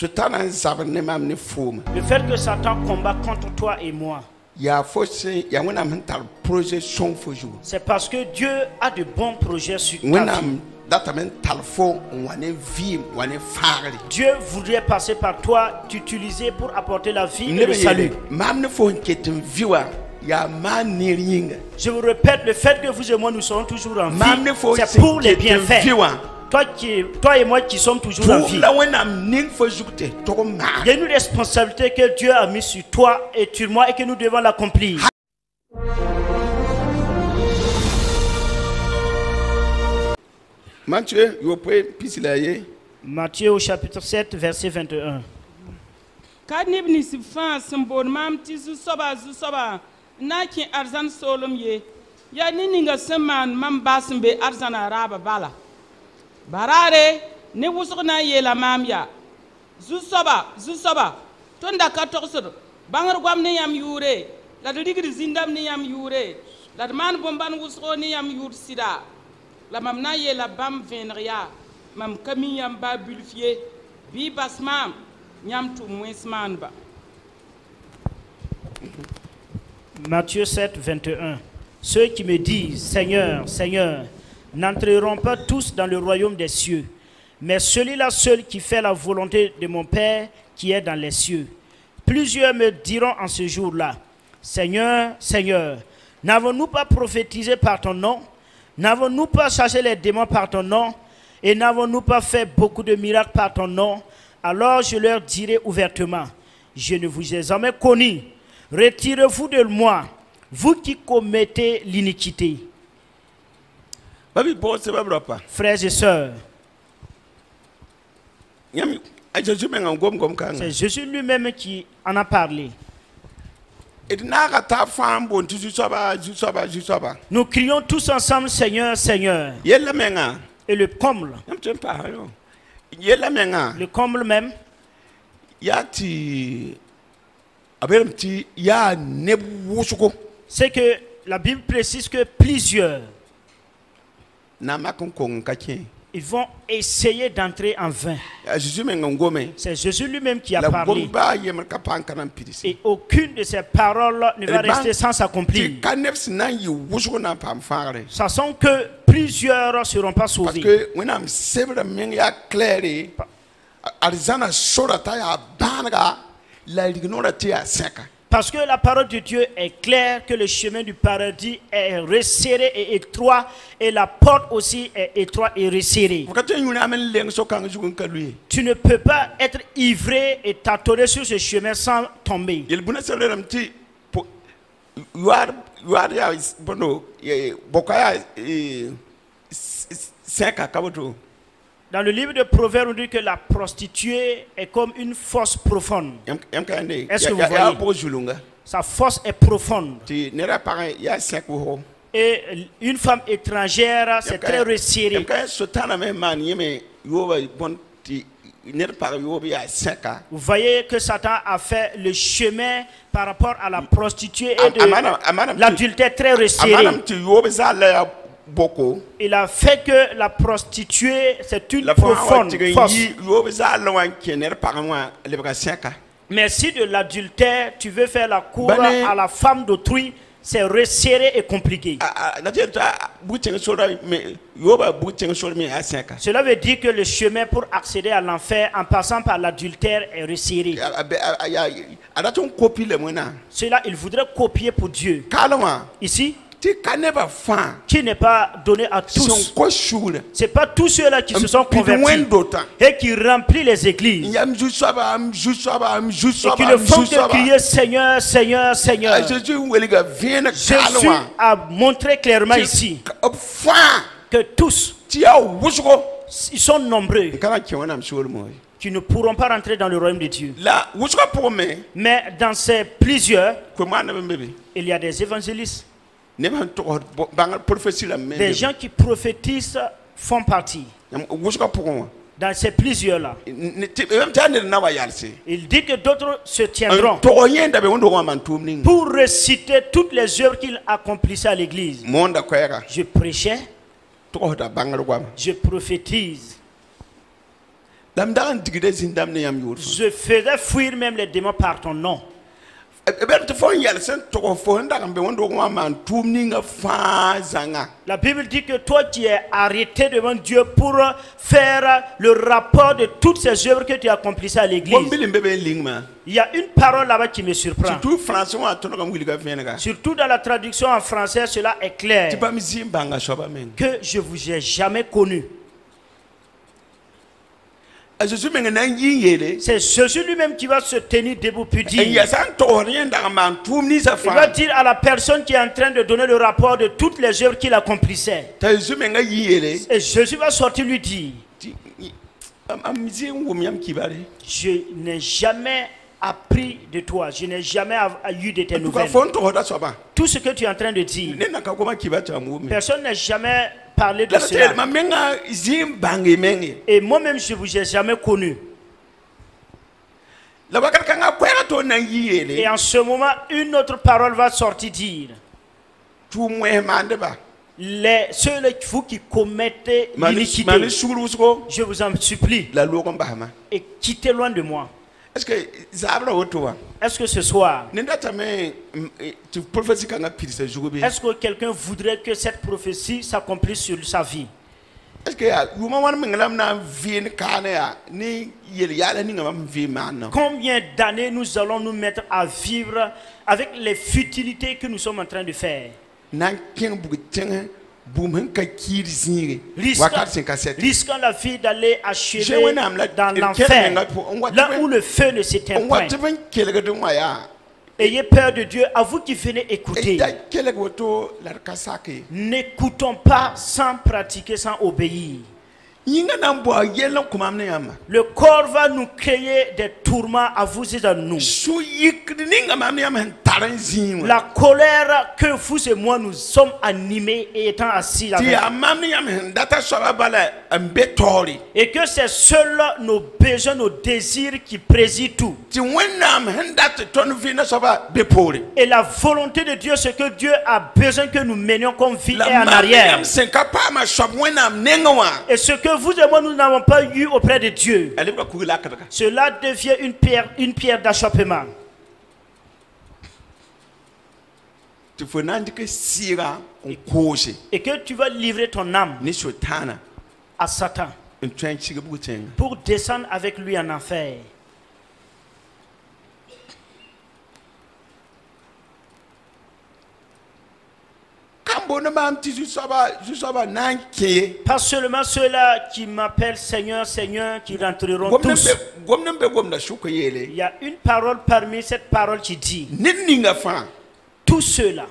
Le fait que Satan combat contre toi et moi, c'est parce que Dieu a de bons projets sur ta vie. Dieu voudrait passer par toi, t'utiliser pour apporter la vie et le salut. Je vous répète, le fait que vous et moi nous sommes toujours en vie, c'est pour les bienfaits. Toi et moi qui sommes toujours en vie. Il y a une responsabilité que Dieu a mise sur toi et sur moi et que nous devons l'accomplir. Matthieu au chapitre 7, verset 21. Barare ne wusukna yela mamya zusoba tonda katorsur bangar gwam ne yam yure la digri zindam ne yam yure la man bomban wusko ne yam yur sida la mamna yela bam venria mam kami yam ba bulfier bi basmam nyam tu moisman ba. Matthieu 7, 21. Ceux qui me disent Seigneur, Seigneur, n'entreront pas tous dans le royaume des cieux, mais celui-là seul qui fait la volonté de mon Père qui est dans les cieux. Plusieurs me diront en ce jour-là, Seigneur, Seigneur, n'avons-nous pas prophétisé par ton nom? N'avons-nous pas chassé les démons par ton nom? Et n'avons-nous pas fait beaucoup de miracles par ton nom? Alors je leur dirai ouvertement, je ne vous ai jamais connu. Retirez-vous de moi, vous qui commettez l'iniquité. Frères et sœurs, c'est Jésus lui-même qui en a parlé. Nous crions tous ensemble Seigneur, Seigneur. Et le comble même, c'est que la Bible précise que plusieurs ils vont essayer d'entrer en vain. C'est Jésus lui-même qui a parlé. Et aucune de ces paroles ne va rester sans s'accomplir. Sachant que plusieurs ne seront pas sauvés. Parce que la parole de Dieu est claire que le chemin du paradis est resserré et étroit et la porte aussi est étroite et resserrée. Tu ne peux pas être ivré et tâtonner sur ce chemin sans tomber. Dans le livre de Proverbes, on dit que la prostituée est comme une fosse profonde. Est-ce que vous voyez? Sa fosse est profonde. Et une femme étrangère, c'est très resserré. Vous voyez que Satan a fait le chemin par rapport à la prostituée et de l'adultère très resserré. Il a fait que la prostituée, c'est une profonde fosse. Mais si de l'adultère, tu veux faire la cour à la femme d'autrui, c'est resserré et compliqué. Cela veut dire que le chemin pour accéder à l'enfer en passant par l'adultère est resserré. Cela, il voudrait copier pour Dieu. Ici, qui n'est pas donné à tous. Ce n'est pas tous ceux-là qui se sont convertis et qui remplissent les églises et qui ne font que crier Seigneur, Seigneur, Seigneur. Jésus a montré clairement ici que tous, ils sont nombreux, qui ne pourront pas rentrer dans le royaume de Dieu. Mais dans ces plusieurs, il y a des évangélistes. Des gens qui prophétisent font partie. Dans ces plusieurs-là, il dit que d'autres se tiendront pour réciter toutes les œuvres qu'il accomplissait à l'église. Je prêchais, je prophétise. Je faisais fuir même les démons par ton nom. La Bible dit que toi tu es arrêté devant Dieu pour faire le rapport de toutes ces œuvres que tu accomplissais à l'église. Il y a une parole là-bas qui me surprend. Surtout dans la traduction en français, cela est clair. Que je vous ai jamais connu. C'est Jésus lui-même qui va se tenir debout puis dire. Il va dire à la personne qui est en train de donner le rapport de toutes les œuvres qu'il accomplissait. Et Jésus va sortir lui dire. Je n'ai jamais appris de toi. Je n'ai jamais eu de tes nouvelles. Tout ce que tu es en train de dire, personne n'a jamais parlé de cela. Et moi-même, je ne vous ai jamais connu. Et en ce moment, une autre parole va sortir dire. Ceux vous qui commettez l'iniquité, je vous en supplie, et quittez loin de moi. Est-ce que ce soir, est-ce que quelqu'un voudrait que cette prophétie s'accomplisse sur sa vie? Combien d'années nous allons nous mettre à vivre avec les futilités que nous sommes en train de faire? Risquant la vie d'aller achever dans l'enfer, là où le feu ne s'éteint point. Ayez peur de Dieu, à vous qui venez écouter. N'écoutons pas sans pratiquer, sans obéir. Le corps va nous créer des tourments à vous et à nous. La colère que vous et moi nous sommes animés et étant assis avec. Et que c'est seuls nos besoins, nos désirs qui président tout. Et la volonté de Dieu, c'est que Dieu a besoin que nous menions comme vie et en arrière. Et ce que vous et moi nous n'avons pas eu auprès de Dieu, cela devient une pierre d'achoppement. Et que tu vas livrer ton âme à Satan pour descendre avec lui en enfer. Pas seulement ceux-là qui m'appellent Seigneur, Seigneur, qui rentreront tous. Il y a une parole parmi cette parole qui dit: tous ceux-là,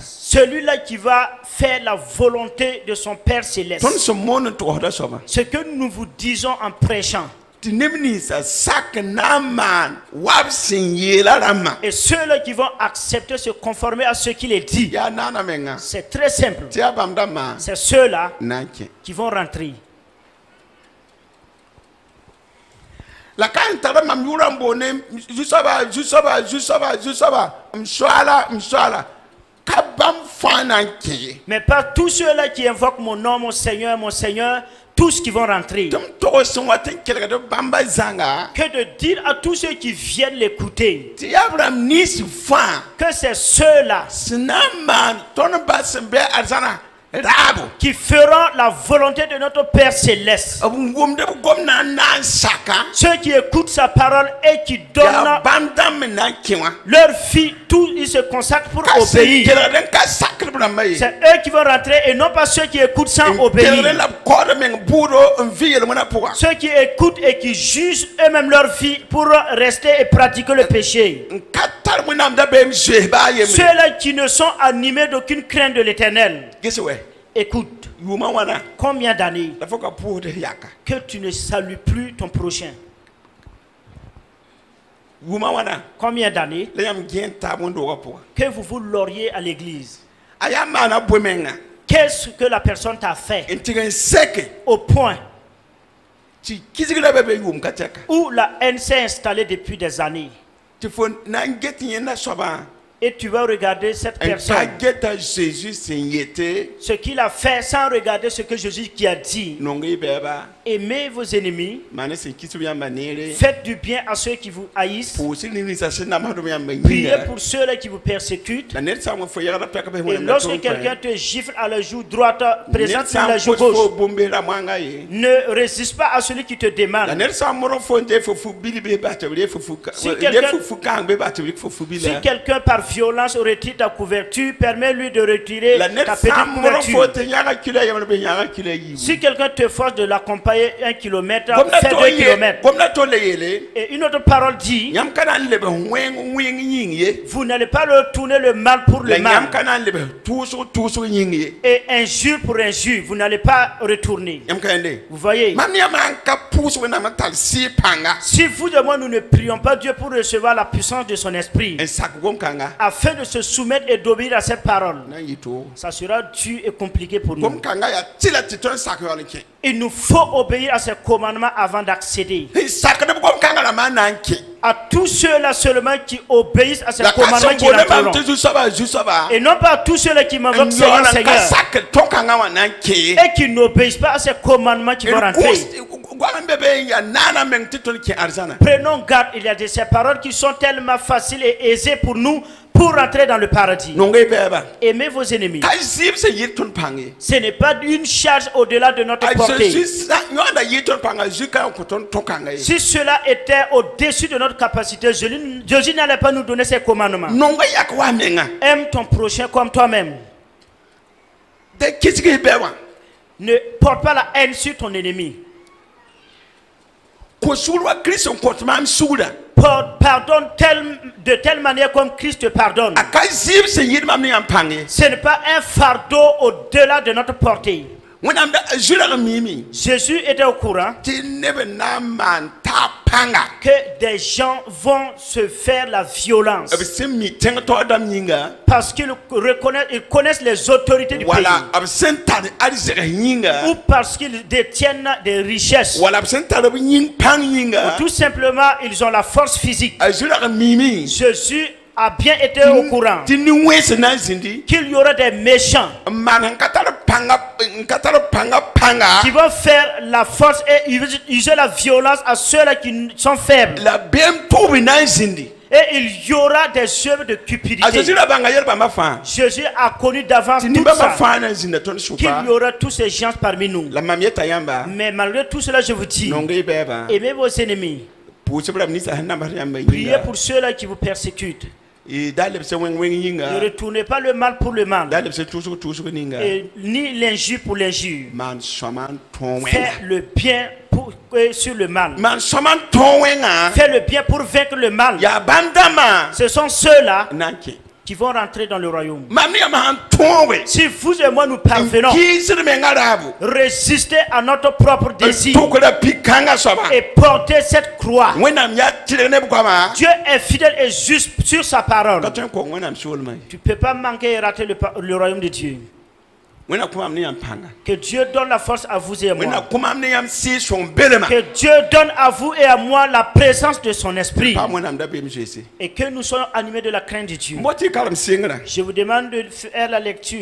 celui-là qui va faire la volonté de son Père Céleste. Ce que nous vous disons en prêchant. Et ceux-là qui vont accepter, se conformer à ce qu'il est dit, c'est très simple. C'est ceux-là qui vont rentrer. Mais pas tous ceux-là qui invoquent mon nom, mon Seigneur, tous qui vont rentrer. Que de dire à tous ceux qui viennent l'écouter que c'est ceux-là qui feront la volonté de notre Père Céleste. Ceux qui écoutent sa parole et qui donnent leur vie, tout ils se consacrent pour obéir. C'est eux qui vont rentrer et non pas ceux qui écoutent sans obéir. Ceux qui écoutent et qui jugent eux-mêmes leur vie pour rester et pratiquer le péché. Ceux-là qui ne sont animés d'aucune crainte de l'Éternel. Écoute, combien d'années que tu ne salues plus ton prochain? Combien d'années que vous vous lauriez à l'église? Qu'est-ce que la personne t'a fait au point où la haine s'est installée depuis des années? Et tu vas regarder cette personne. Ce qu'il a fait sans regarder ce que Jésus qui a dit. Aimez vos ennemis. Faites du bien à ceux qui vous haïssent. Priez pour ceux-là qui vous persécutent. Et lorsque quelqu'un te gifle à la joue droite, présente sur la joue gauche. Ne résiste pas à celui qui te demande. Si quelqu'un par violence retire ta couverture, permets-lui de retirer ta petite couverture. Si quelqu'un te force de l'accompagner 1 kilomètre, fais 2 kilomètres. Et une autre parole dit, vous n'allez pas leur tourner le mal pour le mal. Et injure pour injure, vous n'allez pas retourner. Vous voyez? Si vous et moi nous ne prions pas Dieu pour recevoir la puissance de son esprit, afin de se soumettre et d'obéir à cette parole, ça sera dur et compliqué pour nous. Il nous faut obéir à ces commandements avant d'accéder. À tous ceux-là seulement qui obéissent à ces commandements qui rentreront. Et non pas à tous ceux-là qui m'invoquent Seigneur, Seigneur, et qui n'obéissent pas à ces commandements qui vont rentrer. Prenons garde, il y a de ces paroles qui sont tellement faciles et aisées pour nous pour rentrer dans le paradis. Aimez vos ennemis. Ce n'est pas une charge au-delà de notre portée. Si cela était au-dessus de notre capacité, Jésus n'allait pas nous donner ces commandements. Aime ton prochain comme toi-même. Ne porte pas la haine sur ton ennemi. Pardonne de telle manière comme Christ te pardonne. Ce n'est pas un fardeau au-delà de notre portée. Jésus était au courant que des gens vont se faire la violence parce qu'ils connaissent les autorités du pays, ou parce qu'ils détiennent des richesses, ou tout simplement ils ont la force physique. Jésus a bien été au courant qu'il y aura des méchants qui vont faire la force et user la violence à ceux-là qui sont faibles. Et il y aura des œuvres de cupidité. Jésus a connu d'avance tout ça, qu'il y aura tous ces gens parmi nous. Mais malgré tout cela, je vous dis, aimez vos ennemis. Priez pour ceux-là qui vous persécutent. Ne retournez pas le mal pour le mal, ni l'injure pour l'injure. Fais le bien sur le mal. Fais le bien pour vaincre le mal. Ce sont ceux-là qui vont rentrer dans le royaume. Si vous et moi nous parvenons résister à notre propre désir et porter cette croix, Dieu est fidèle et juste sur sa parole. Tu ne peux pas manquer et rater le royaume de Dieu. Que Dieu donne la force à vous et à moi. Que Dieu donne à vous et à moi la présence de son esprit. Et que nous soyons animés de la crainte de Dieu. Je vous demande de faire la lecture.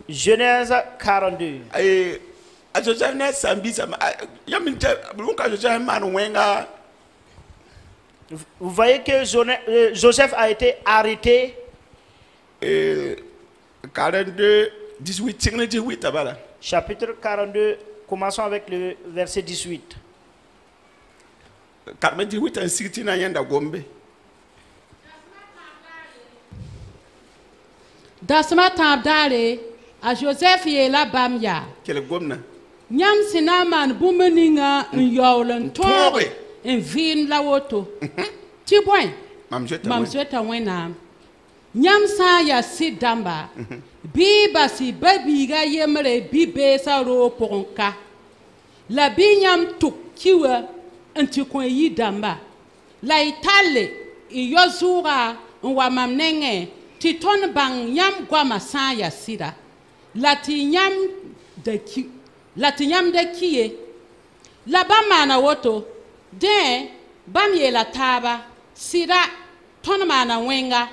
Genèse 42. Vous voyez que Joseph a été arrêté. 42, 18, chapitre 42, commençons avec le verset 18. Dasma tabdare a Joseph ye la bamya. Nyam sinaman bumeninga nyawlan tore en vin la woto. Ti boy. Mam zweta wenam. Nyam sa ya sidamba. Bi basi babiga yemre bi besa ro ponka. La bi nyam tuk kiwa anti kon yi damba. La itale i yozura nwa mamnenge ti ton bang nyam gwama sa ya sida. Lati nyam de kiye. La ba mana woto den bam ye la taba sira ton mana wenga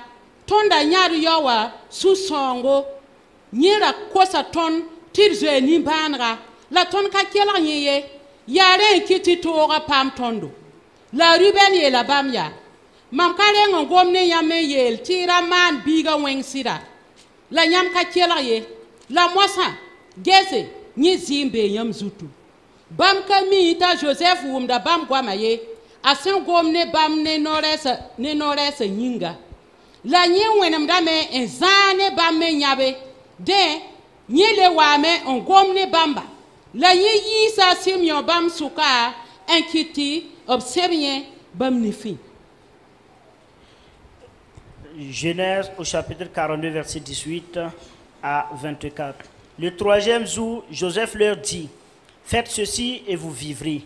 ton da nyar yowa su songo nyira kosa ton tirzo ni banra la ton ka kela nyeye yare kiti toga pam tondo la ruben ye la bamya mam kare ngomne yame yel tira man biga weng sira la nyam ka kela ye la mosa gese ni zimbe yam zutu bam ka mi ta Joseph wumda bam gwama ye asen gomne bam ne noresa nyinga la nyi wenem dame enzane bam me nyabe de nyi le wame on gomne bamba la nyi yisa Simeon bam suka enkiti observien bam nifi. Genèse au chapitre 42 verset 18 à 24. Le troisième jour, Joseph leur dit: faites ceci et vous vivrez.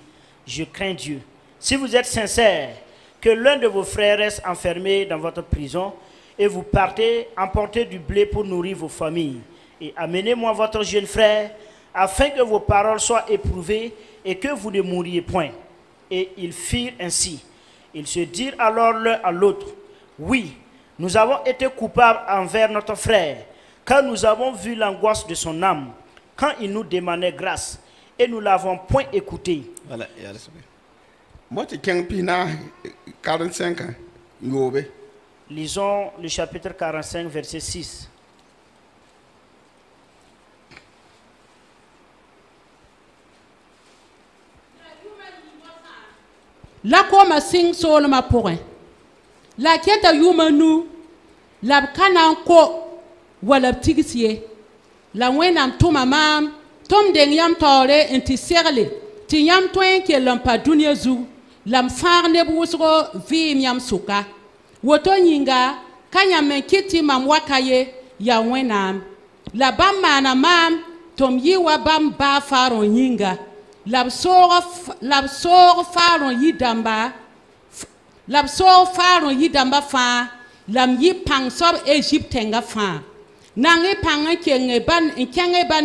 Je crains Dieu. Si vous êtes sincères, que l'un de vos frères reste enfermé dans votre prison et vous partez emporter du blé pour nourrir vos familles. Et amenez-moi votre jeune frère, afin que vos paroles soient éprouvées et que vous ne mouriez point. Et ils firent ainsi. Ils se dirent alors l'un à l'autre: oui, nous avons été coupables envers notre frère, car nous avons vu l'angoisse de son âme, quand il nous demandait grâce, et nous ne l'avons point écouté. Voilà, moi, tu as 45 ans. Lisons le chapitre 45, verset 6. La koma sing sol ma pourrin. La keta yumanu, la kanan ko, wala tigisie. La wenam toma mam, tom den yam tore inti serle, ti yam toin ke lampa dunia zu, lam far ne busro vi yam suka. Woto nyinga, kanya men kiti mam wakaye, ya wenam. La bam mana mam, tom yiwa bam ba faron nyinga. L'absor faron yidamba fa lam yi pang sob Egypte nga fa nange pang kenge ban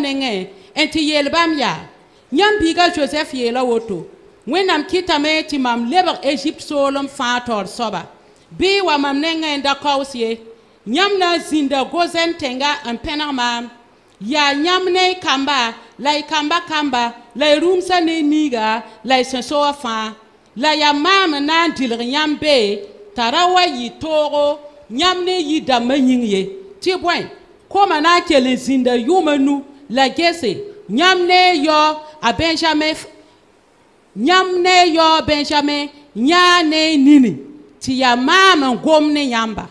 nenge enti yel bam ya nyam biga Joseph yela woto wenam kitame ti mam leber Egypte solom fa tor soba bi wa mam nenge nda kawsie nyam na zinda gozen tenga en penar mam ya nyam ne kamba lai kamba lai rumsa ne niga lai senso fa la ya mam na dilr nyam be tarawa yi toro nyam ne yi damanyin ye ti bwen koma na kele zinda yumanu la gese nyam ne yo a Benjamin nya ne nini ti ya mam gomne nyamba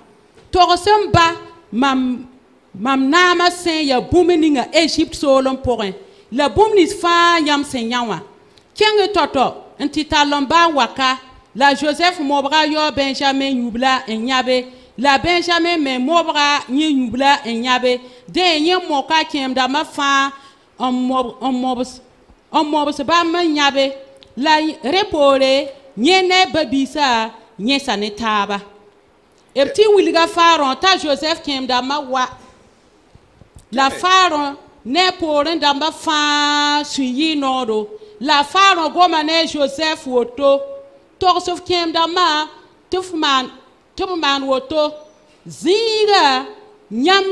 toro semba mam nama sen ya bumeninga Egypte solon porin la bumnis fa yam sen yawa kenge toto ntita lomba waka la Joseph mobra yo Benjamin yubla enyabe la Benjamin me mobra nyi yubla enyabe de nye moka kemda ma fa on mobs ba ma nyabe la repore nye ne babisa nye sanetaba epti wiliga faron ta Joseph kemda ma wa la faron ne poren damba fa suyi nodo la faron goma ne Joseph woto torsof kem dama tufman woto zinga nyam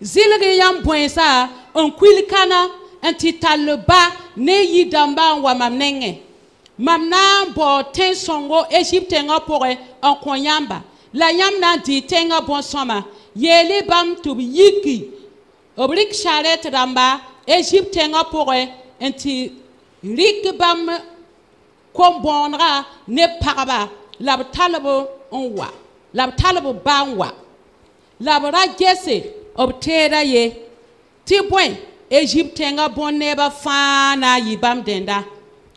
zilere yam bwensa on kwilikana anti talba ne yidamba wa mamnenge mamna bo ten songo Egypte nga pore en konyamba la yam na di tenga bon soma yele bam to yiki obrik charette ramba Egypte nga pore enti rik bam kombonra ne paraba la talabo onwa la talabo banwa la bra gese obtera ye ti bwen Egypte nga boneba fana yibam denda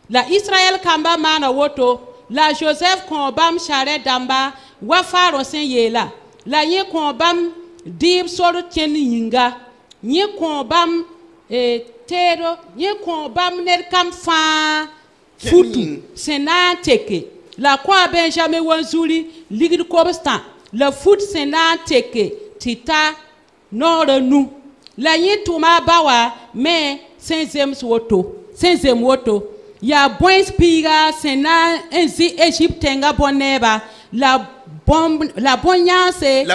la Israël kamba mana woto la Joseph kon bam charette damba wa faro sen yela la nye kon bam dib soro ken yinga nye kon bam tero nye kon bam ner kam fa futu sena teke la kwa Benjamin wanzuli ligid kobstan la fut sena teke tita nore nu la nye tuma bawa me senzem woto ya bões piiga sẽn na n zĩ Égypte tẽngã bõn-neeba la bõn-yãanse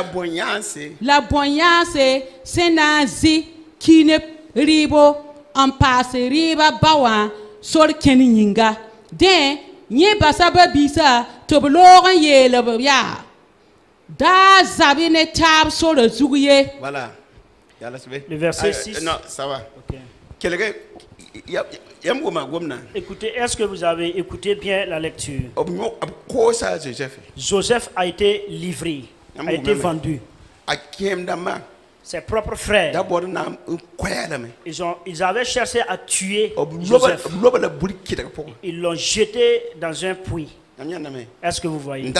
sẽn na n zĩ kiine rɩɩbo n paas rɩɩba ba wã sor kẽn yĩnga dẽ yẽ basa ba-biisã tɩ b loog n yeel-b yaa daa zabe ne taab sorã zug ye. Voilà. Le verset 6. Non, ça va. Okay. Écoutez, est-ce que vous avez écouté bien la lecture? Joseph a été livré, a été vendu. Ses propres frères, ils avaient cherché à tuer Joseph. Ils l'ont jeté dans un puits. Est-ce que vous voyez?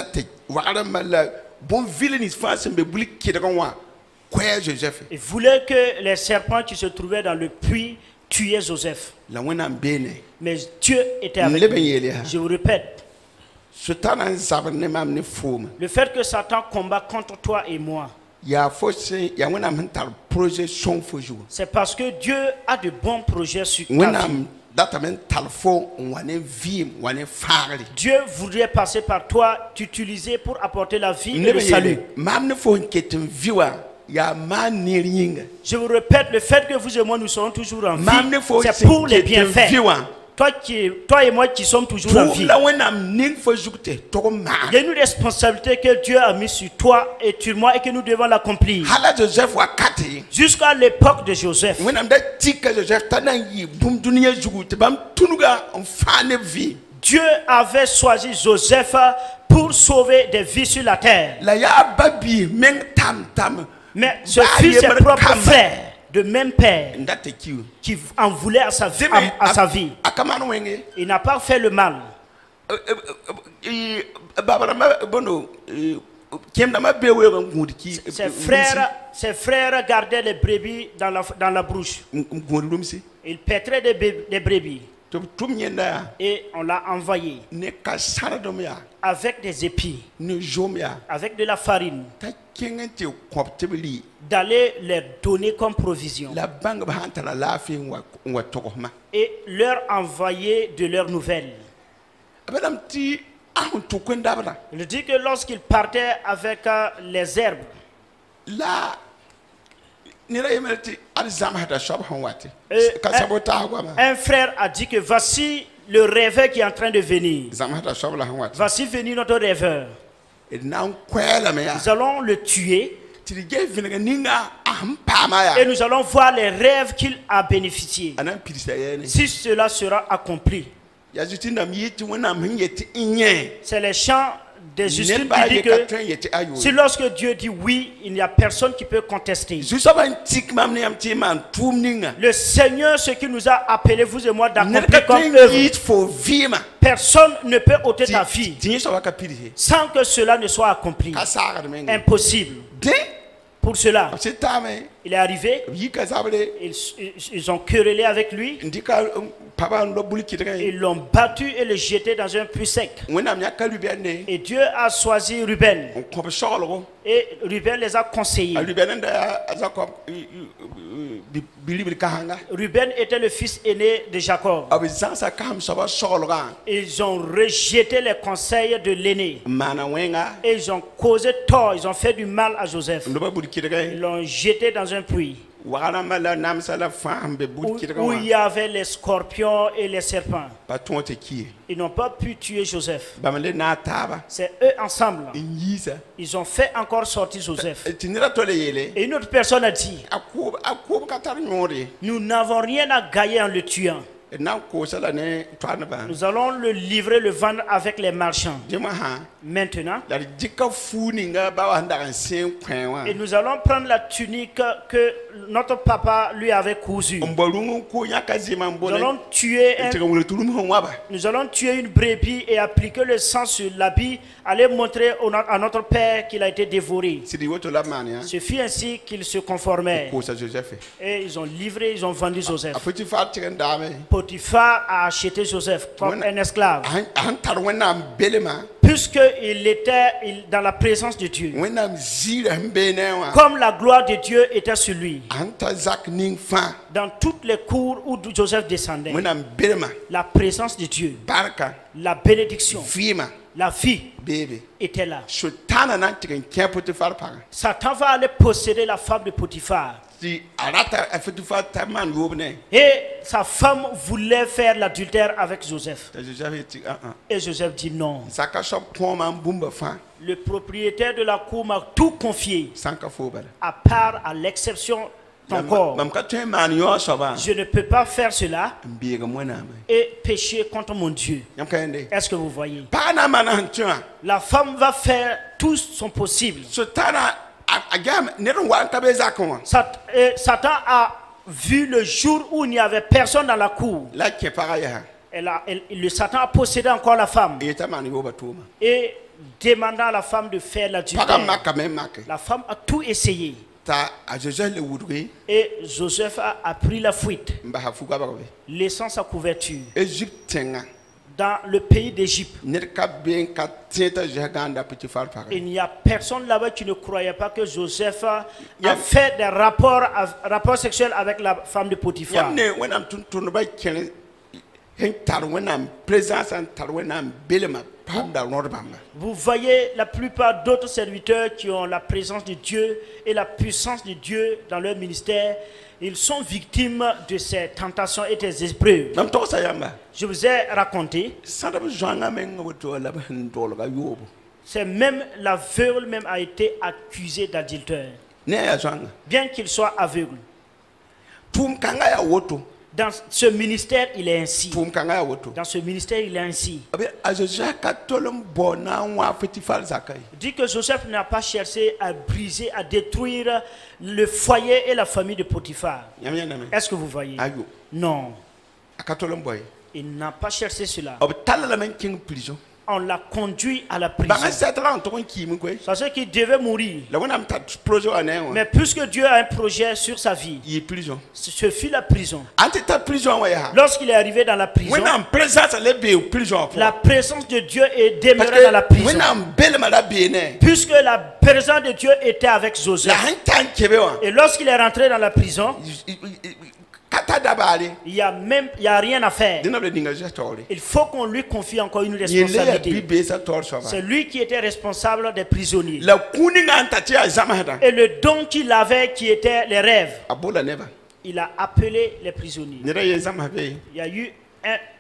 Ils voulaient que les serpents qui se trouvaient dans le puits tuaient Joseph. Mais Dieu était avec lui. Je vous répète, le fait que Satan combat contre toi et moi, c'est parce que Dieu a de bons projets sur ta vie. Dieu voudrait passer par toi, t'utiliser pour apporter la vie et le salut. Je vous répète, le fait que vous et moi nous sommes toujours en vie, c'est pour les bienfaits. Toi et moi qui sommes toujours en vie. Il y a une responsabilité que Dieu a mise sur toi et sur moi et que nous devons l'accomplir. Jusqu'à l'époque de Joseph. Dieu avait choisi Joseph pour sauver des vies sur la terre. Mais ce fut ses propres frères de même père qui en voulait à sa vie. Il n'a pas fait le mal. Ses frères gardaient les brebis dans la brouche. Ils paîtraient des brebis. Et on l'a envoyé avec des épis, avec de la farine, d'aller leur donner comme provision et leur envoyer de leurs nouvelles. Il dit que lorsqu'il partait avec les herbes, un frère a dit que voici le rêveur qui est en train de venir. Voici venir notre rêveur. Nous allons le tuer et nous allons voir les rêves qu'il a bénéficiés. Si cela sera accompli. C'est les chants des Justines qui disent que si lorsque Dieu dit oui, il n'y a personne qui peut contester. Le Seigneur, ce qui nous a appelés, vous et moi, d'accomplir comme œuvre, personne ne peut ôter ta vie sans que cela ne soit accompli. Impossible. Pour cela, il est arrivé, ils ont querellé avec lui, ils l'ont battu et le jeté dans un puits sec. Et Dieu a choisi Ruben. Et Ruben les a conseillés. Ruben était le fils aîné de Jacob. Ils ont rejeté les conseils de l'aîné. Et ils ont causé tort, ils ont fait du mal à Joseph. Ils l'ont jeté dans un puits où il y avait les scorpions et les serpents. Ils n'ont pas pu tuer Joseph. C'est eux ensemble. Ils ont fait encore sortir Joseph. Et une autre personne a dit, nous n'avons rien à gagner en le tuant. Nous allons le livrer, le vendre avec les marchands. Maintenant, et nous allons prendre la tunique que notre papa lui avait cousue. Nous allons tuer une brebis et appliquer le sang sur l'habit, aller montrer à notre père qu'il a été dévoré. Ce fut ainsi qu'ils se conformaient. Et ils ont livré, ils ont vendu Joseph. Potiphar a acheté Joseph comme un esclave. puisqu'il était dans la présence de Dieu, wẽnnaam ziirã sẽn bee ne wã comme la gloire de Dieu était sur lui, sẽn ta zak ning fãa dans toutes les cours où Joseph descendait, wẽnnaam belma la présence de Dieu, barka la bénédiction, vɩɩmã la vie beebe était là. sʋtãanã na n tɩg n kẽ Potifar pagã Satan va aller posséder la femme de Potiphar. tɩ a rata a Potifar t'a maan yoob ne Et sa femme voulait faire l'adultère avec Joseph. t'a Joseph yetɩ Et Joseph dit non. zaka soab kõomã n bũmba fãa Le propriétaire de la cour m'a tout confié, sãn ka foo bala à part à l'exception ton corps. mam ka tõe n maan yõo soabã Je ne peux pas faire cela n beegem wẽnnaame et pécher contre mon Dieu. yãmb ka yẽnde Est-ce que vous voyez? pagã na n maana sẽn tẽ wã La femme va faire tout son possible. sʋtãanã a gãam ned n wa n ka be zakẽ wã Satan a vu le jour où il n'y avait personne dans la cour. la kẽ pagã yaa Le Satan a possédé encore la femme n yet'a maan yooba tʋʋma et demandant à la femme de faire pagã l'adultère. makame n make La femme a tout essayé t'a a Joseph le wudge et Joseph a pris la fuite, n basa fugabg be laissant sa couverture Égypte tẽngã dans le pays d'Égypte. ned ka be n ka tẽ t'a Joseph gãanda Potifar pagã Il n'y a personne là-bas qui ne croyait pas que Joseph a fait des rapports sexuels avec la femme de Potiphar. yãmb ne wẽnnaam tʋm-tʋmdbã kẽr sẽn tar wẽnnaam présence n tar wẽnnaam belmã paamda rõd bãmba Vous voyez la plupart d'autres serviteurs qui ont la présence de Dieu et la puissance de Dieu dans leur ministère, ils sont victimes de ces tentations et des épreuves. mam togsa yãmba Je vous ai raconté, sãdb zoãngã meng woto la b sẽn toolga yoobo c'est même l'aveugle même a été accusé d'adultère, ne a yaa zoãnga bien qu'il soit aveugle. tʋʋm kãngã yaa woto Dans ce ministère, il est ainsi. tʋʋm kãngã yaa woto Dans ce ministère, il est ainsi. a Joseph ka tol n bao na n wã Potifar zakã ye Il dit que Joseph n'a pas cherché à briser, à détruire le foyer et la famille de Potiphar. yãmb yẽndame Est-ce que vous voyez? ayo Non, a ka tol n bao ye il n'a pas cherché cela. b tall lame n kẽng prison On l'a conduit à la bãngã prison. sɛtrã n tʋg n kiime koe C'est ce qu'il devait mourir. la wẽnnaam tar projet wã ne wã Mais puisque Dieu a un projet sur sa vie, yɩ prison ce fut la prison. a n tɩ tar prison wã yaa Lorsqu'il est arrivé dans la prison, wẽnnaam présence le bee prison wã la pʋgã présence de Dieu est demeurée dans la prison. wẽnnaam belmã la beene Puisque la présence de Dieu était avec la Joseph. sẽn tar n kebe wã Et lorsqu'il est rentré dans la prison, ka ta dabaare il y a rien à faire. dẽnã b la ninga zoa taoore Il faut qu'on lui confie encore une yẽl le yaa responsabilité. bi-beesã taoor soaba C'est lui qui était responsable des prisonniers. la kũ ninga n ta tɩ yaa zãmsdã Et le don qu'il avait, qui était les rêves, a bola neba il a appelé les prisonniers. ned a yen zãms be Il y a eu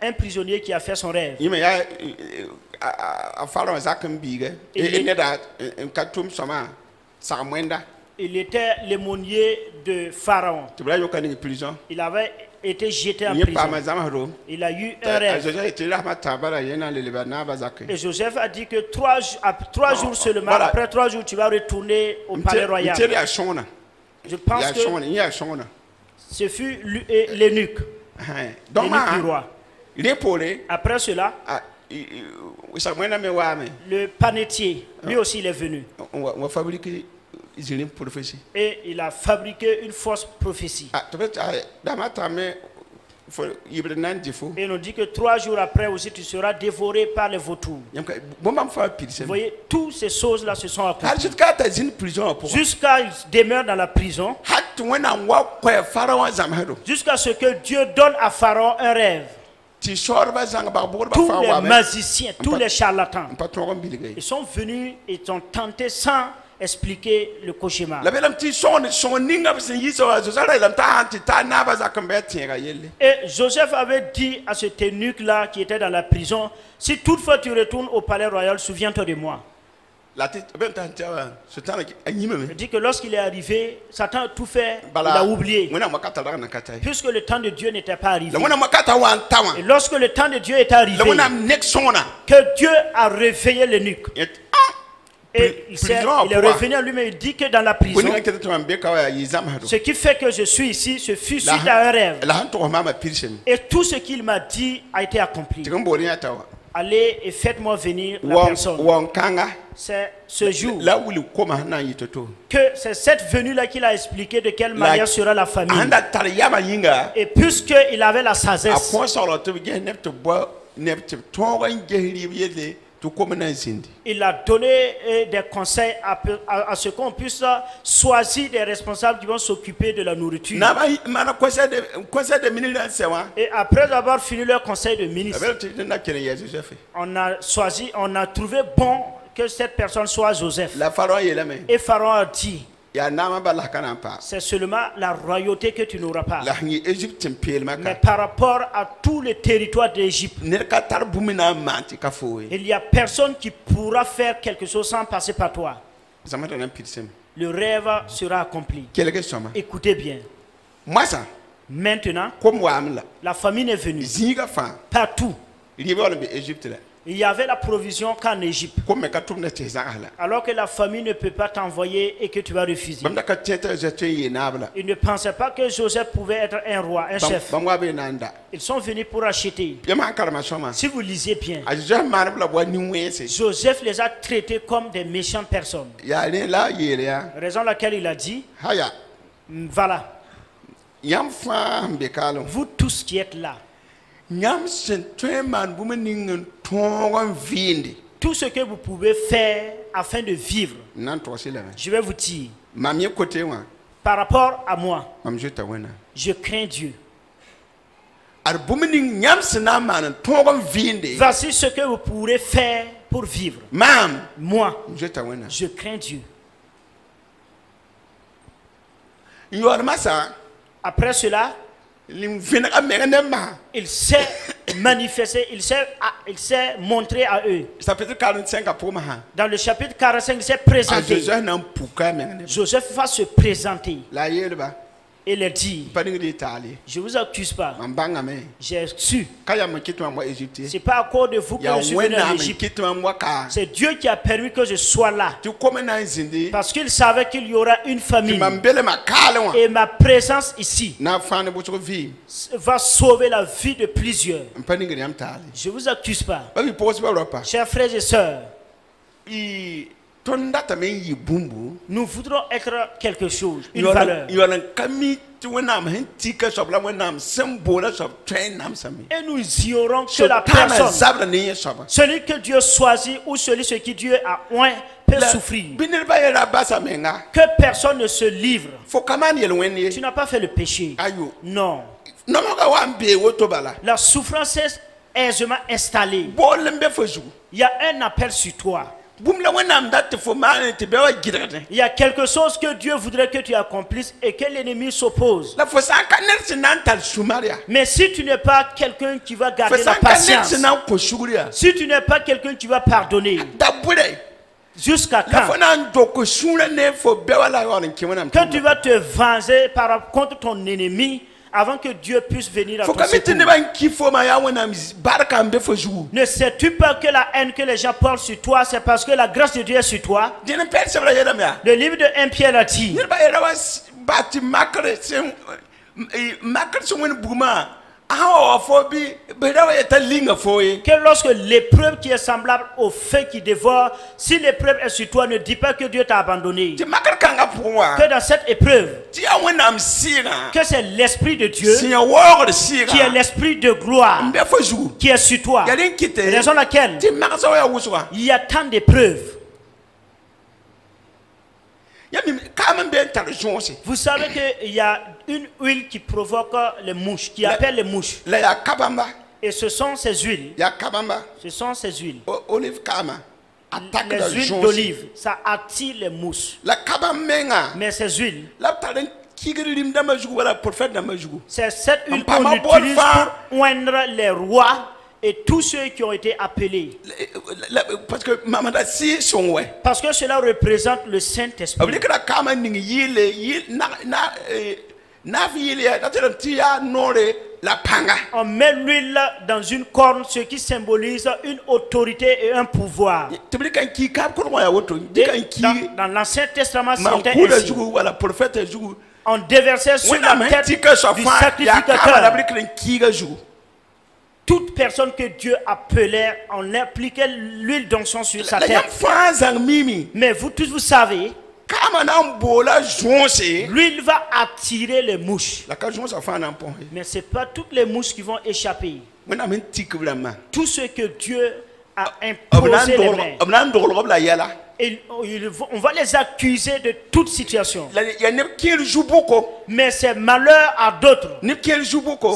un prisonnier qui a fait son rêve. yẽme yaa a farã wã zak n biige neda n ka tʋm sõma sagem wẽnda Il était l'aumônier de Pharaon. tɩ b ra yõka ning prison Il avait été jeté en yẽ paama prison. zãmsdo Il a eu un a rêve. Joseph tɩ rasmã tãabã ra yẽ na n le leba naabã zake Et Joseph a dit que 3 jours seulement, Voilà. après 3 jours, tu vas retourner au palais n royal. tɩd yaa sõngna Je pense yaa que sõngna yẽ yaa sõngna ce fut l'eunuque, donc l'eunuque du roi. rẽ poore Après cela, sagem wẽnda me waame le panetier, lui aussi il est venu. n wa fabrique zĩrĩ prophétie Et il a fabriqué une fausse prophétie. dama tame yɩbd na n dɩ fo Et on dit que 3 jours après aussi, tu seras dévoré par les vautours. bõmb fãa pidsame Vous voyez, toutes ces choses-là se sont hal accomplies. sɩd ka t'a zĩnd prison wã pʋgã Jusqu'à il demeure dans la prison, hal tɩ wẽnnaam wa koɛ farã wã zãmsdo jusqu'à ce que Dieu donne à Pharaon un rêve. tɩ soodbã zãng bag bʋgdbã Tous fãa les wame magiciens, tous les charlatans, n pa tõog n bilga ye ils sont venus et ont tenté sans expliquer le cauchemar. la beelame tɩ sõng ninga b sẽn yɩsa wã zosa ra yeelame t'a sãn tɩ t'a naabã zak n bɩ a tẽega yelle Et Joseph avait dit à cet eunuque-là qui était dans la prison, si toutefois tu retournes au palais royal, souviens-toi de moi. la tɩ b n tã n tɩ wã sʋtãna a yĩmame Il dit que lorsqu'il est arrivé, Satan a tout fait, il a oublié. wẽnnaam wa ka ta rag n ka ta ye Puisque le temps de Dieu n'était pas arrivé. la wẽnnaam wa ka ta wa n ta wã Et lorsque le temps de Dieu est arrivé, la wẽnnaam nek sõngna que Dieu a réveillé l'eunuque. Et il est revenu à lui-même, il dit que dans la prison, wẽnnaam ket tɩ mam beka wa yaa yɩ zãmsdo ce qui fait que je suis ici, ce fut suite à un rêve. la sẽn togs maama pidsame Et tout ce qu'il m'a dit a été accompli. tɩg n boor yã ta wa Allez et faites-moi venir la personne. wan kãnga C'est ce jour la wilg koma sẽn na n yɩ to-to que c'est cette venue-là qu'il a expliqué de quelle manière sera la famille. sẽn da tar yamã yĩnga Et puisqu'il avait la a sagesse, kõo soglg tɩ b ges neb tɩ b bao neb tɩ b tõog n ges rɩɩb yelle Il a donné des conseils à ce qu'on puisse choisir des responsables qui vont s'occuper de la nourriture. Et après avoir fini leur conseil de ministre, on a trouvé bon que cette personne soit Joseph. Et Pharaon a dit, c'est seulement la royauté que tu n'auras pas. Mais par rapport à tout le territoire d'Égypte, il n'y a personne qui pourra faire quelque chose sans passer par toi. Le rêve sera accompli. Écoutez bien. Maintenant, la famine est venue. Partout. Il y avait la provision qu'en Égypte. Alors que la famille ne peut pas t'envoyer et que tu vas refuser. Ils ne pensaient pas que Joseph pouvait être un roi, un chef. Ils sont venus pour acheter. Si vous lisez bien, Joseph les a traités comme des méchantes personnes. Raison pour laquelle il a dit, voilà, vous tous qui êtes là, tout ce que vous pouvez faire afin de vivre, je vais vous dire, par rapport à moi, je crains Dieu. Voici ce que vous pourrez faire pour vivre. Moi, je crains Dieu. Après cela, il s'est manifesté, il s'est montré à eux. Dans le chapitre 45, il s'est présenté. Joseph va se présenter. Et il dit, je ne vous accuse pas. J'ai su. Ce n'est pas à cause de vous que je suis venu en Égypte. C'est Dieu qui a permis que je sois là. Parce qu'il savait qu'il y aura une famine. Et ma présence ici va sauver la vie de plusieurs. Je ne vous accuse pas. Chers frères et sœurs, nous voudrons être quelque chose, une valeur. Et nous ignorons que la personne, celui que Dieu choisit ou celui ce qui Dieu a oint, peut souffrir. Que personne ne se livre. Tu n'as pas fait le péché. Non. La souffrance est aisément installée. Il y a un appel sur toi. Il y a quelque chose que Dieu voudrait que tu accomplisses et que l'ennemi s'oppose. Mais si tu n'es pas quelqu'un qui va garder la patience, si tu n'es pas quelqu'un qui va pardonner, jusqu'à quand que tu vas te venger contre ton ennemi avant que Dieu puisse venir à ton secours? Ne sais-tu pas que la haine que les gens portent sur toi, c'est parce que la grâce de Dieu est sur toi? Le livre de 1 Pierre a dit que lorsque l'épreuve qui est semblable au feu qui dévore, si l'épreuve est sur toi, ne dis pas que Dieu t'a abandonné. Que dans cette épreuve, que c'est l'Esprit de Dieu qui est l'Esprit de gloire qui est sur toi. Raison pour laquelle il y a tant d'épreuves. Vous savez qu'il y a une huile qui provoque les mouches, qui appelle les mouches. Et ce sont ces huiles. Ce sont ces huiles. Les huiles d'olive, ça attire les mouches. Mais ces huiles, c'est cette huile qu'on utilise pour oindre les rois et tous ceux qui ont été appelés. Parce que cela représente le Saint-Esprit. On met l'huile dans une corne, ce qui symbolise une autorité et un pouvoir. Dans l'Ancien Testament, c'était ainsi. On déversait sur la tête du sacrificateur. Toute personne que Dieu appelait, on appliquait l'huile d'onction sur sa tête. Mais vous tous, vous savez, l'huile va attirer les mouches. Mais ce n'est pas toutes les mouches qui vont échapper. Tout ce que Dieu à imposer les mains. Et On va les accuser de toute situation. Mais c'est malheur à d'autres.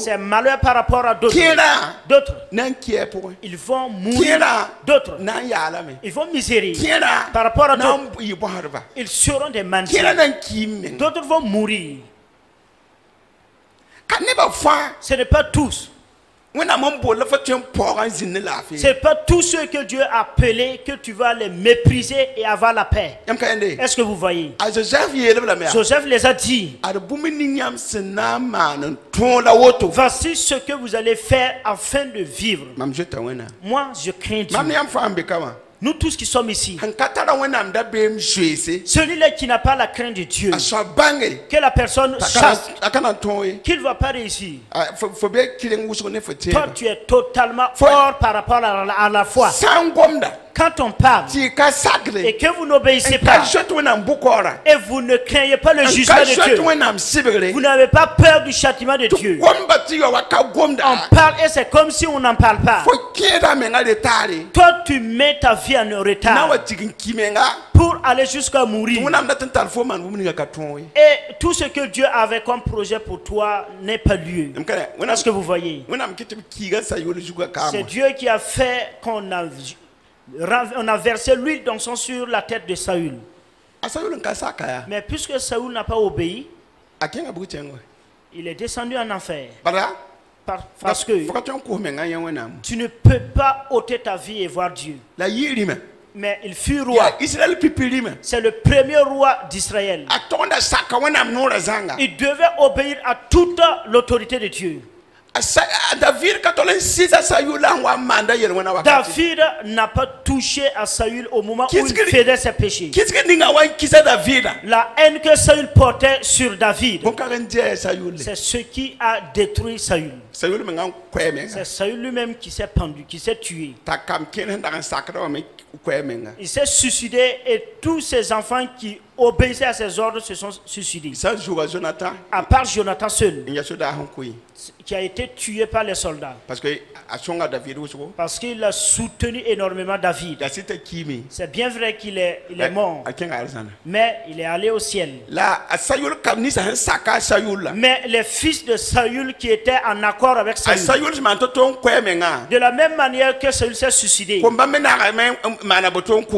C'est malheur par rapport à d'autres. D'autres, ils vont mourir. D'autres, ils vont misérer. Par rapport à d'autres, ils seront des mendiants. D'autres vont mourir. Ce n'est pas tous. C'est pas tous ceux que Dieu a appelés que tu vas les mépriser et avoir la paix. Est-ce que vous voyez? Joseph les a dit. Voici ce que vous allez faire afin de vivre. Moi, je crains Dieu. Nous tous qui sommes ici, celui-là qui n'a pas la crainte de Dieu, que la personne chasse, qu'il ne va pas réussir. Toi, tu es totalement fort par rapport à la foi. Quand on parle et que vous n'obéissez pas et vous ne craignez pas le jugement de Dieu, vous n'avez pas peur du châtiment de Dieu. On parle et c'est comme si on n'en parle pas. Toi, tu mets ta vie en retard pour aller jusqu'à mourir. Et tout ce que Dieu avait comme projet pour toi n'est pas lieu. Est-ce que vous voyez? C'est Dieu qui a fait qu'on a versé l'huile d'encens sur la tête de Saül. Mais puisque Saül n'a pas obéi, il est descendu en enfer. Parce que tu ne peux pas ôter ta vie et voir Dieu. Mais il fut roi. C'est le premier roi d'Israël. Il devait obéir à toute l'autorité de Dieu. David n'a pas touché à Saül au moment où il faisait ses péchés. La haine que Saül portait sur David, c'est ce qui a détruit Saül. C'est Saül lui-même qui s'est pendu, qui s'est tué. Il s'est suicidé et tous ses enfants qui obéissaient à ses ordres se sont suicidés. À part Jonathan seul, qui a été tué par les soldats. Parce qu'il a soutenu énormément David. C'est bien vrai qu'il est mort, mais il est allé au ciel. Mais les fils de Saül qui étaient en accord avec Saül, de la même manière que Saül s'est suicidé,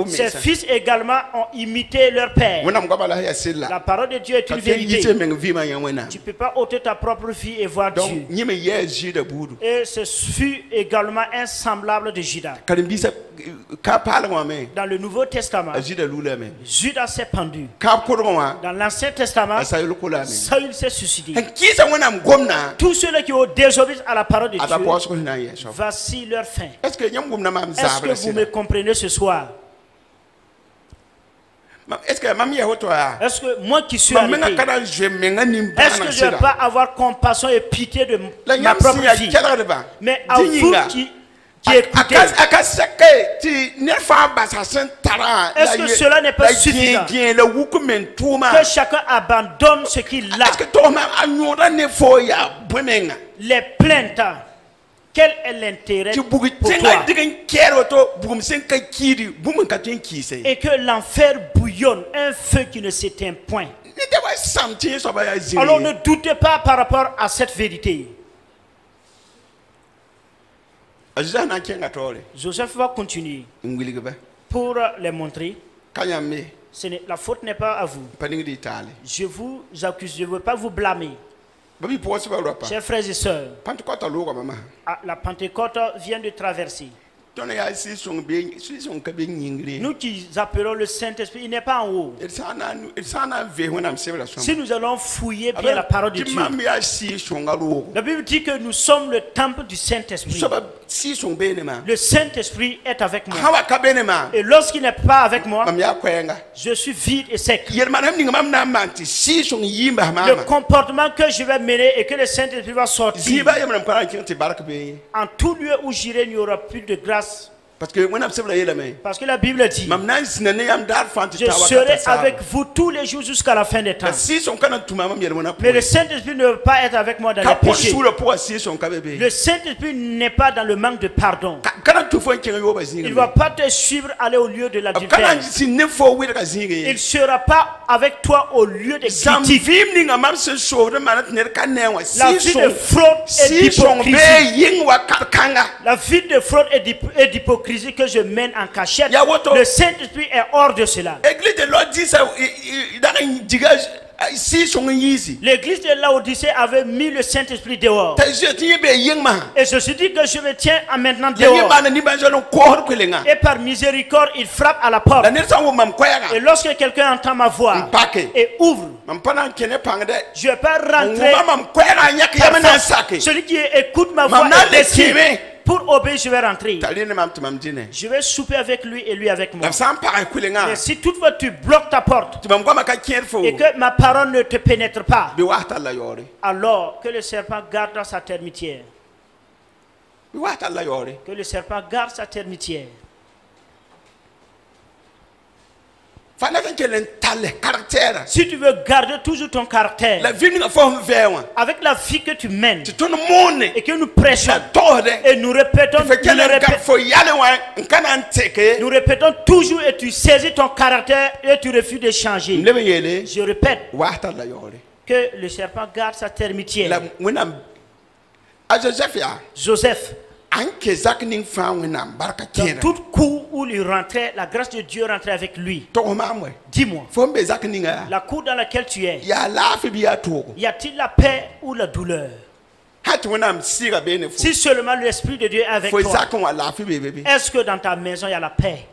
ses fils également ont imité leur père. La parole de Dieu est une vérité. Tu ne peux pas ôter ta propre vie et voir Dieu. Et ce fut également un semblable de Judas. Dans le Nouveau Testament, Judas s'est pendu. Dans l'Ancien Testament, Saül s'est suicidé. Tous ceux qui ont désobéi à la parole de Dieu, voici leur fin. Est-ce que vous me comprenez ce soir? Est-ce que moi qui suis arrêté, est-ce que je ne vais pas avoir compassion et pitié de ma propre vie? Mais à vous qui écoutez, est-ce que cela n'est pas suffisant que chacun abandonne ce qu'il a? Les plaintes, quel est l'intérêt pour toi? Et que l'enfer bouillonne, un feu qui ne s'éteint point. Alors ne doutez pas par rapport à cette vérité. Joseph va continuer pour les montrer. La faute n'est pas à vous. Je vous accuse, je ne veux pas vous blâmer. Chers frères et sœurs, la Pentecôte vient de traverser. Nous qui appelons le Saint-Esprit, il n'est pas en haut. Si nous allons fouiller bien la parole de Dieu, la Bible dit que nous sommes le temple du Saint-Esprit. Le Saint-Esprit est avec moi. Et lorsqu'il n'est pas avec moi, je suis vide et sec. Le comportement que je vais mener et que le Saint-Esprit va sortir, en tout lieu où j'irai, il n'y aura plus de grâce Parce que la Bible dit, je serai avec vous tous les jours jusqu'à la fin des temps. Mais le Saint-Esprit ne veut pas être avec moi dans les péchés. Le Saint-Esprit n'est pas dans le manque de pardon. Il ne va pas te suivre aller au lieu de l'adultère. Il ne sera pas avec toi au lieu de critiques. La vie de fraude et d'hypocrisie. La vie de fraude et d'hypocrisie que je mène en cachette, le Saint-Esprit est hors de cela. L'église de Laodicée avait mis le Saint-Esprit dehors. Et je suis dit que je me tiens maintenant dehors. Et par miséricorde, il frappe à la porte. Et lorsque quelqu'un entend ma voix et ouvre, je ne vais pas rentrer. Celui qui écoute ma voix est estimé. Pour obéir, je vais rentrer. Je vais souper avec lui et lui avec moi. Mais si toutefois tu bloques ta porte et que ma parole ne te pénètre pas, alors que le serpent garde sa termitière. Que le serpent garde sa termitière. Si tu veux garder toujours ton caractère, avec la vie que tu mènes et que nous prêchons et nous répétons toujours et tu saisis ton caractère et tu refuses de changer. Je répète que le serpent garde sa termitière. Joseph, dans tout coup où il rentrait, la grâce de Dieu rentrait avec lui. Dis-moi, la cour dans laquelle tu es, y a-t-il la paix ou la douleur? Si seulement l'Esprit de Dieu est avec toi, est-ce que dans ta maison il y a la paix?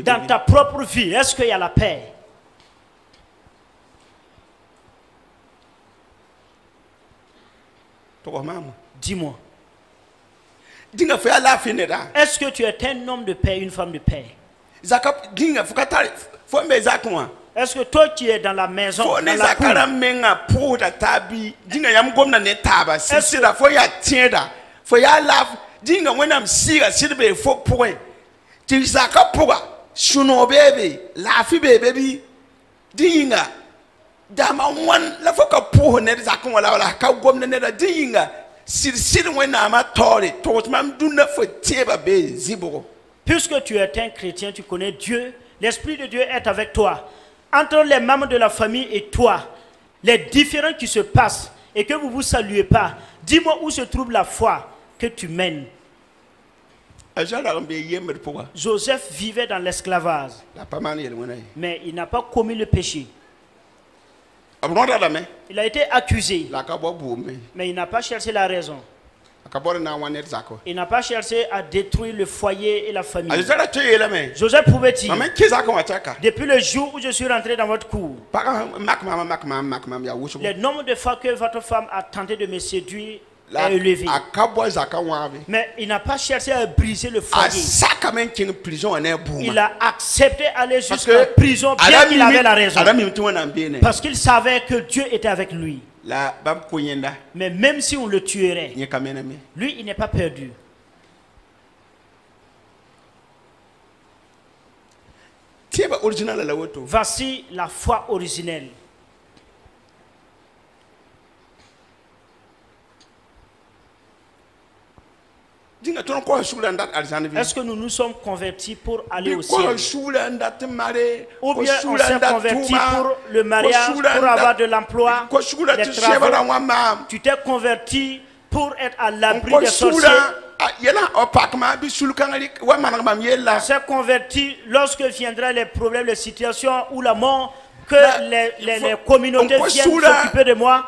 Dans ta propre vie, est-ce qu'il y a la paix? Dis-moi. Est-ce que tu es un homme de paix, une femme de paix? Est-ce que toi qui es dans la maison, dans la cour, puisque tu es un chrétien, tu connais Dieu, l'Esprit de Dieu est avec toi. Entre les membres de la famille et toi, les différends qui se passent et que vous ne vous saluez pas, dis-moi où se trouve la foi que tu mènes. Joseph vivait dans l'esclavage, mais il n'a pas commis le péché. Il a été accusé, mais il n'a pas cherché la raison. Il n'a pas cherché à détruire le foyer et la famille. Joseph pouvait dire, depuis le jour où je suis rentré dans votre cour, le nombre de fois que votre femme a tenté de me séduire est élevé. Mais il n'a pas cherché à briser le foyer. Il a accepté d'aller jusqu'à la prison bien qu'il avait la raison. Parce qu'il savait que Dieu était avec lui. Mais même si on le tuerait, lui, il n'est pas perdu. Voici la foi originelle. Est-ce que nous nous sommes convertis pour aller au ciel? Ou bien on s'est converti pour le mariage, pour avoir de l'emploi, des travaux? Tu t'es converti pour être à l'abri des sorciers? On s'est converti lorsque viendront les problèmes, les situations ou la mort, que les communautés viennent s'occuper de moi.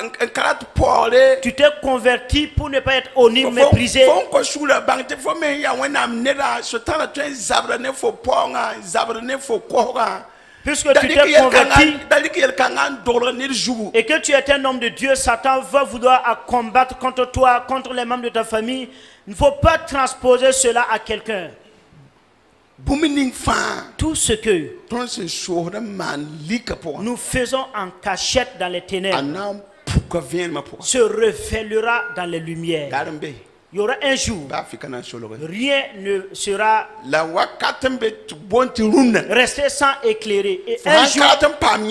Tu t'es converti pour ne pas être honni, méprisé. Puisque tu t'es converti et que tu es un homme de Dieu, Satan va vouloir combattre contre toi, contre les membres de ta famille. Il ne faut pas transposer cela à quelqu'un. Tout ce que nous faisons en cachette dans les ténèbres se révélera dans les lumières. Il y aura un jour, rien ne sera resté sans éclairer. Et un jour, il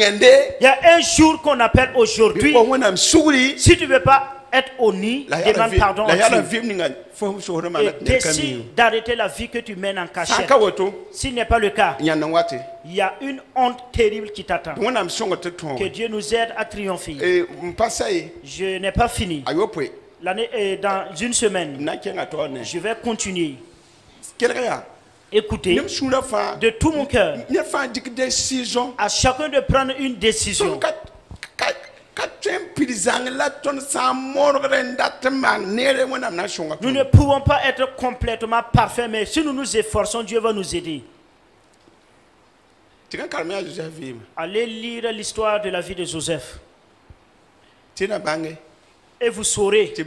y a un jour qu'on appelle aujourd'hui. Si tu ne veux pas être au nid, demande pardon à Dieu. Et décide d'arrêter la vie que tu mènes en cachette. S'il n'est pas le cas, il y a une honte terrible qui t'attend. Que Dieu nous aide à triompher. Je n'ai pas fini. Dans une semaine, je vais continuer. Écoutez, de tout mon cœur, à chacun de prendre une décision. Nous ne pouvons pas être complètement parfaits, mais si nous nous efforçons, Dieu va nous aider. Allez lire l'histoire de la vie de Joseph. Et vous saurez que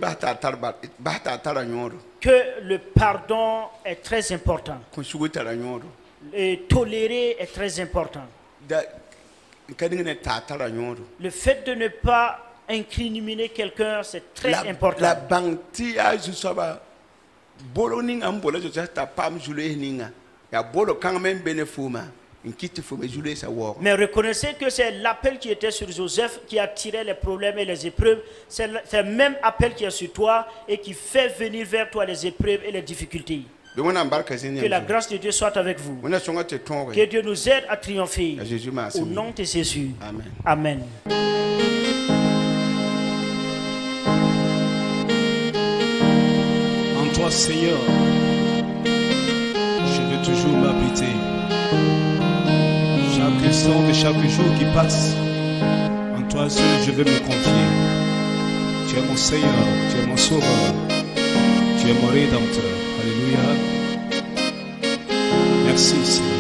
le pardon est très important. Et tolérer est très important. Le fait de ne pas incriminer quelqu'un, c'est très important. Mais reconnaissez que c'est l'appel qui était sur Joseph qui attirait les problèmes et les épreuves. C'est le même appel qui est sur toi et qui fait venir vers toi les épreuves et les difficultés. Que la grâce de Dieu soit avec vous. Que Dieu nous aide à triompher. Au nom de Jésus. Amen. En toi, Seigneur, je veux toujours m'habiter. Chaque instant de chaque jour qui passe, en toi seul je veux me confier. Tu es mon Seigneur, tu es mon Sauveur, tu es mon Rédempteur. Alléluia. Merci, Seigneur.